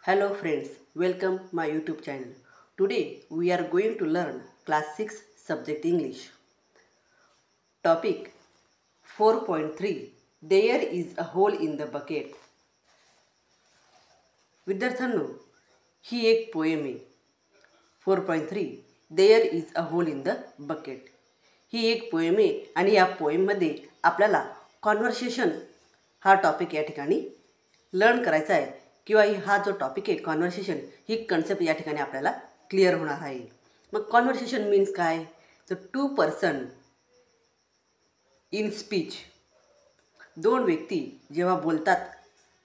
Hello friends, welcome my YouTube channel. Today we are going to learn class 6 subject English. Topic 4.3 There is a hole in the bucket. विद्यार्थ्यांनो, ही एक poem आहे. 4.3 There is a hole in the bucket. ही एक poem आहे आणि या पोएममध्ये आपल्याला conversation हा topic या ठिकाणी लर्न करायचा आहे किंवा हा जो टॉपिक आहे कॉन्व्हर्सेशन ही कन्सेप्ट या ठिकाणी आपल्याला क्लिअर होणार आहे. मग कॉन्व्हर्सेशन मीन्स काय? तर टू पर्सन इन स्पीच. दोन व्यक्ती जेव्हा बोलतात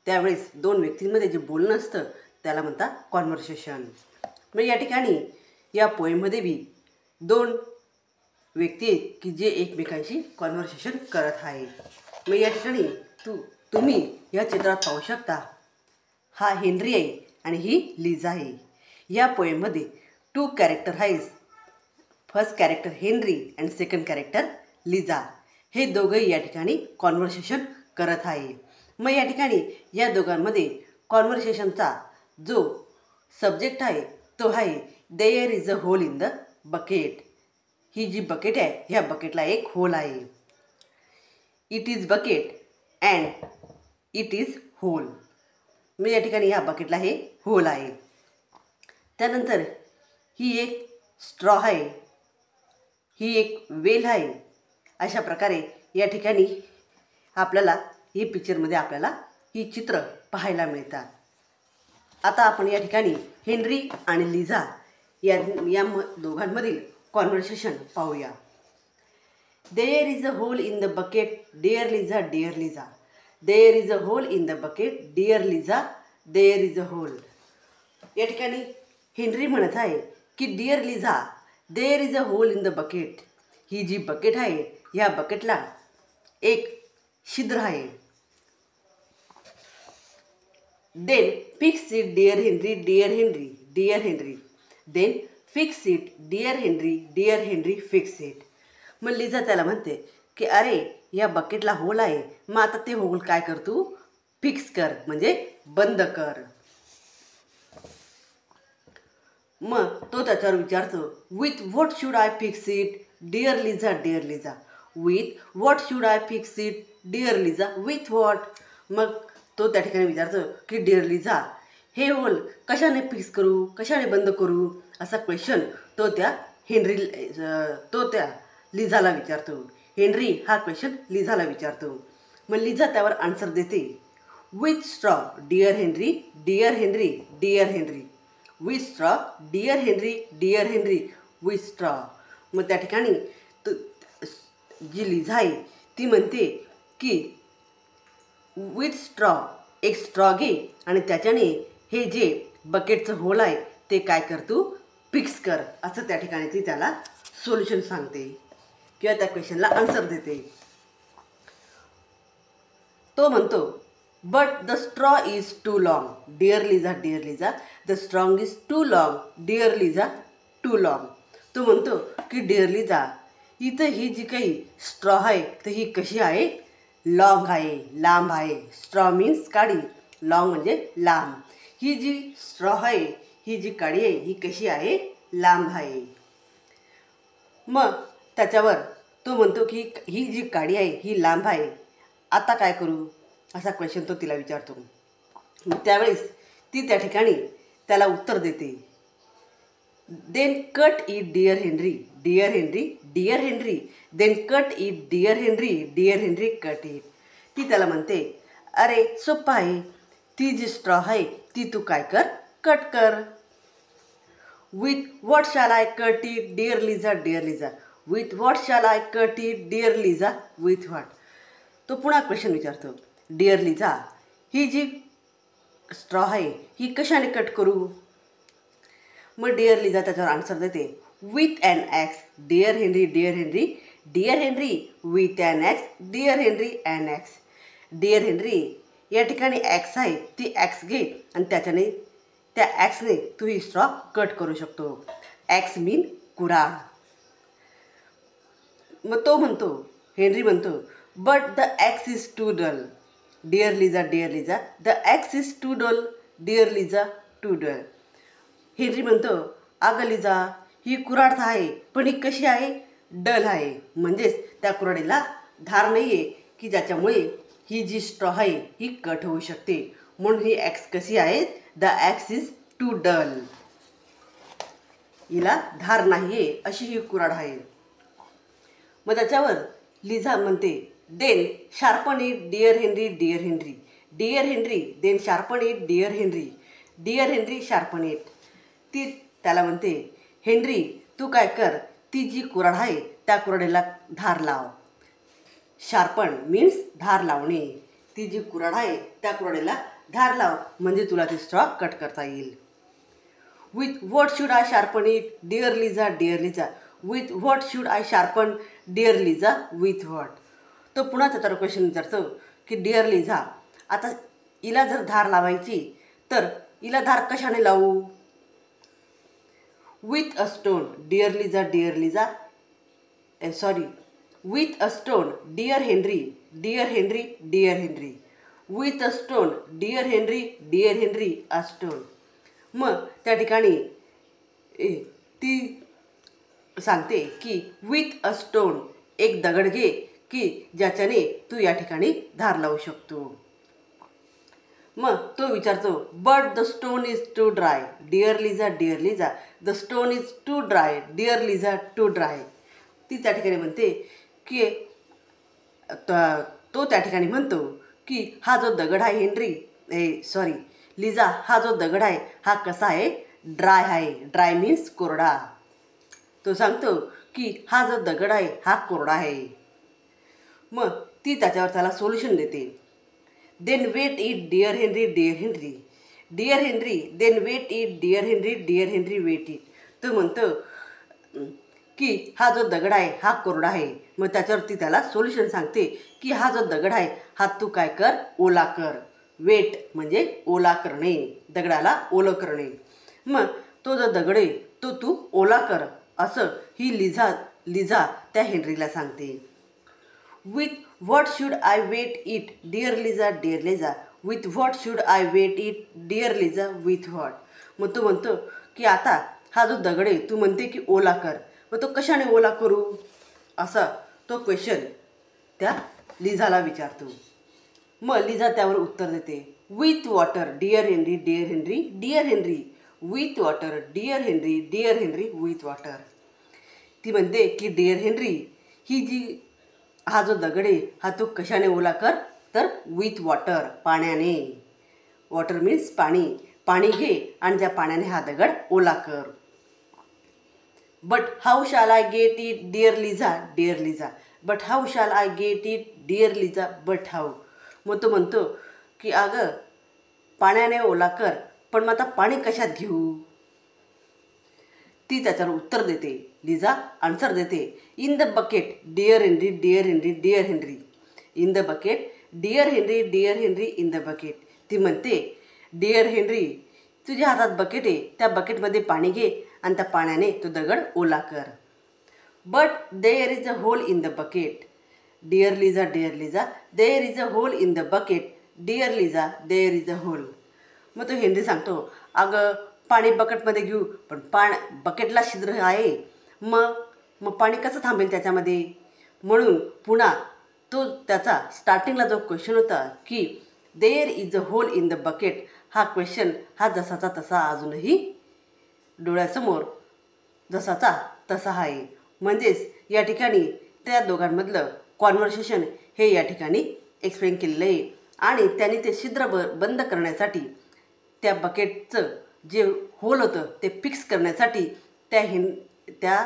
त्यावेळेस दोन व्यक्तींमध्ये जे बोलणं असतं त्याला म्हणतात कॉन्व्हर्सेशन. मग या ठिकाणी या पोएममध्ये बी दोन व्यक्ती आहेत की जे एकमेकांशी कॉन्व्हर्सेशन करत आहे. मग या ठिकाणी तुम्ही या चित्रात पाहू शकता. हा हेनरी आहे आणि ही लिझा आहे. या पोएममध्ये टू कॅरेक्टर आहेत. First character Henry and second character Liza. हे दोघंही या ठिकाणी कॉन्व्हर्सेशन करत आहे. मग या ठिकाणी या दोघांमध्ये कॉन्व्हर्सेशनचा जो सब्जेक्ट आहे तो आहे there is a hole in the bucket. ही जी बकेट आहे ह्या बकेटला एक होल आहे. It is bucket and it is hole. मग या ठिकाणी ह्या बकेटला हे होल आहे. त्यानंतर ही एक स्ट्रॉ आहे, ही एक वेल आहे. अशा प्रकारे या ठिकाणी आपल्याला ही पिक्चरमध्ये आपल्याला ही चित्र पाहायला मिळतात. आता आपण या ठिकाणी हेनरी आणि लिझा या दोघांमधील कॉन्व्हर्सेशन पाहूया. There is a hole in the bucket dear Liza dear Liza. There is a hole in the bucket dear Liza there is a hole. या ठिकाणी हेनरी म्हणत आहे की dear Liza there is a hole in the bucket. ही जी bucket आहे ह्या बकेटला एक छिद्र आहे. Then fix it dear Henry dear Henry dear Henry. Then fix it dear Henry dear Henry fix it. मग लिझा त्याला म्हणते की अरे या बकेटला होल आहे, मग आता ते होल काय कर, तू फिक्स कर म्हणजे बंद कर. मग तो त्याच्यावर विचारतो with what should I fix it dear Liza dear Liza. With what should I fix it dear Liza with what. मग तो त्या ठिकाणी विचारतो की डिअर लिझा हे होल कशाने फिक्स करू, कशाने बंद करू, असा क्वेश्चन तो त्या लिझाला विचारतो. हेनरी हा क्वेश्चन लिझाला विचारतो. मग लिझा त्यावर आन्सर देते with straw dear Henry dear Henry dear Henry. With straw dear Henry dear Henry with straw. मग त्या ठिकाणी जी लिझा आहे ती म्हणते की विथ स्ट्रॉ एक स्ट्रॉ घे आणि त्याच्याने हे जे बकेटचं होल आहे ते काय कर, तू फिक्स कर, असं त्या ठिकाणी ती त्याला सोल्युशन सांगते किंवा त्या क्वेश्चनला आन्सर देते. तो म्हणतो but the straw is too long dear Liza dear Liza. The strong is too long dear Liza too long. तो म्हणतो की डिअर लिझा इथं ही जी काही स्ट्रॉ आहे तर ही कशी आहे, लॉंग आहे, लांब आहे. स्ट्रॉ मीन्स काडी, लॉंग म्हणजे लांब. ही जी स्ट्रॉ आहे ही जी काडी आहे ही कशी आहे, लांब आहे. मग त्याच्यावर तो म्हणतो की ही जी काडी आहे ही लांब आहे, आता काय करू, असा क्वेश्चन तो तिला विचारतो. मग त्यावेळेस ती त्या ठिकाणी त्याला उत्तर देते then cut it dear Henry dear Henry dear Henry. Then cut it dear Henry dear Henry cut it. ती त्याला म्हणते अरे सोपं आहे, ती जी स्ट्रॉ आहे ती तू काय कर, कट कर. With what shall I cut it dear Liza dear Liza. With what shall I cut it dear Liza with what. तो पुन्हा क्वेश्चन विचारतो डिअर लिझा ही जी स्ट्रॉ आहे ही कशाने कट करू. मग डिअर लिझा त्याच्यावर आन्सर देते with an axe dear Henry dear Henry dear Henry with an axe dear Henry an axe. Dear Henry या ठिकाणी ॲक्स आहे, ती ॲक्स घे आणि त्याच्याने त्या ॲक्सने तू ही स्ट्रॉ कट करू शकतो. ॲक्स मीन कुऱ्हाड. मग तो म्हणतो हेनरी म्हणतो but the axe is too dull dear Liza dear Liza. The axe is too dull dear Liza too dull. Henry म्हणतो, अगं लिझा, ही कुऱ्हाड आहे, पण ही कशी आहे? डल आहे. म्हणजेच त्या कुऱ्हाडीला धार नाही आहे की ज्याच्यामुळे ही जी स्ट्रॉ आहे ही कट होऊ शकते. म्हणून ही ॲक्स कशी आहे? The axe is too dull. हिला धार नाही आहे अशी ही कुऱ्हाड आहे. मग त्याच्यावर लिझा म्हणते, then sharpen it dear Henry, dear Henry. Dear Henry then sharpen it dear Henry. Dear Henry sharpen it. ती त्याला म्हणते, हेनरी तू काय कर, ती जी कुऱ्हाड आहे त्या कुऱ्हाडीला धार लाव. शार्पन मीन्स धार लावणे. ती जी कुऱ्हाड आहे त्या कुऱ्हाडीला धार लाव म्हणजे तुला ती स्ट्रॉ कट करता येईल. With what should I sharpen it dear Liza, dear Liza. With what should I sharpen dear Liza, with what. तो पुन्हा त्याच्यावर क्वेश्चन विचारतो की डिअर लिझा, आता हिला जर धार लावायची तर हिला धार कशाने लावू? With a stone dear Liza, dear Liza. Sorry, with a stone dear Henry, dear Henry, dear Henry. With a stone dear Henry, dear Henry, a stone. मग त्या ठिकाणी ती सांगते की विथ अ स्टोन, एक दगड घे की ज्याच्याने तू या ठिकाणी धार लावू शकतो. मग तो विचारतो, but the stone is too dry dear Liza, dear Liza. The stone is too dry dear Liza, too dry. ती त्या ठिकाणी म्हणते की तो त्या ठिकाणी म्हणतो की हा जो दगड आहे हेनरी, सॉरी लिझा, हा जो दगड आहे हा कसा आहे? ड्राय आहे. ड्राय मीन्स कोरडा. तो सांगतो की हा जो दगड आहे हा कोरडा आहे. मग ती त्याला सोल्युशन देते. Then wet it dear Henry, dear Henry. Dear Henry then wet it dear Henry, dear Henry, wet it. तो म्हणतो की हा जो दगड आहे हा कोरडा आहे. मग त्याच्यावरती त्याला सोल्युशन सांगते की हा जो दगड आहे हा तू काय कर? ओला कर. वेट म्हणजे ओला करणे, दगडाला ओलं करणे. मग तो जो दगड आहे तो तू ओला कर असं ही लिझा त्या हेनरीला सांगते. With what should I wet it dear Liza, dear Liza. With what should I wet it dear Liza, with what. मग तो म्हणतो की आता हा जो दगड आहे तू म्हणते की ओला कर, मग तो कशाने ओला करू? असा तो क्वेश्चन त्या लिझाला विचारतो. मग लिझा त्यावर उत्तर देते, with water dear Henry, dear Henry, dear Henry. With water dear Henry, dear Henry, with water. ती म्हणते की डिअर हेनरी, ही जी हा जो दगड आहे हा तू कशाने ओला कर? तर विथ वॉटर, पाण्याने. वॉटर मीन्स पाणी. पाणी घे आणि त्या पाण्याने हा दगड ओला कर. But how shall I get it dear Liza, dear Liza. But how shall I get it dear Liza, but how. मग तो म्हणतो की अगं पाण्याने ओला कर, पण मग आता पाणी कशात घेऊ? ती त्याच्यावर उत्तर देते. लिझा आन्सर देते, in the bucket dear Henry, dear Henry, dear Henry. In the bucket dear Henry, dear Henry, in the bucket. ती म्हणते, डिअर हेनरी, तुझ्या हातात बकेट आहे, त्या बकेटमध्ये पाणी घे आणि त्या पाण्याने तो दगड ओला कर. But there is a hole in the bucket dear Liza, dear Liza. There is a hole in the bucket dear Liza, there is a hole. मग तो हेनरी सांगतो, अगं पाणी बकेटमध्ये घेऊ, पण बकेटला छिद्र आहे, मग पाणी कसं थांबेल त्याच्यामध्ये? म्हणून पुन्हा तो त्याचा स्टार्टिंगला जो क्वेश्चन होता की there is a hole in the bucket, हा क्वेश्चन हा जसाचा तसा अजूनही डोळ्यासमोर जसाचा तसा आहे. म्हणजेच या ठिकाणी त्या दोघांमधलं कॉन्व्हर्सेशन हे या ठिकाणी एक्सप्लेन केलेलं आहे. आणि त्याने ते छिद्र बंद करण्यासाठी त्या बकेटचं जे होल होतं ते फिक्स करण्यासाठी त्या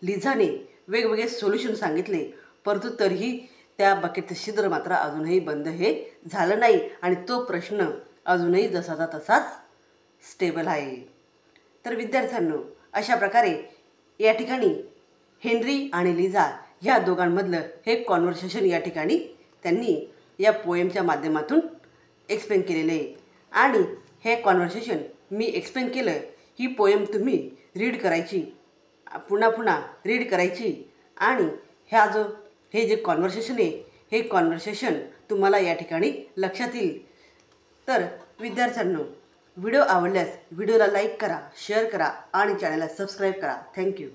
लिझाने वेगवेगळे सोल्युशन सांगितले, परंतु तरीही त्या बकेटचं छिद्र मात्र अजूनही बंद हे झालं नाही आणि तो प्रश्न अजूनही जसाचा तसाच स्टेबल आहे. तर विद्यार्थ्यांनो, अशा प्रकारे या ठिकाणी हेनरी आणि लिझा ह्या दोघांमधलं हे कॉन्व्हर्सेशन या ठिकाणी त्यांनी या पोएमच्या माध्यमातून एक्सप्लेन केलेलं आहे. आणि हे कॉन्व्हर्सेशन मी एक्सप्लेन केलं, ही पोएम तुम्ही रीड करायची, पुन्हा पुन्हा रीड करायची आणि हे जे कॉन्व्हर्सेशन आहे हे कॉन्व्हर्सेशन तुम्हाला या ठिकाणी लक्षात येईल. तर विद्यार्थ्यांनो, व्हिडिओ आवडल्यास व्हिडिओला लाईक करा, शेअर करा आणि चॅनलला सबस्क्राईब करा. थँक्यू.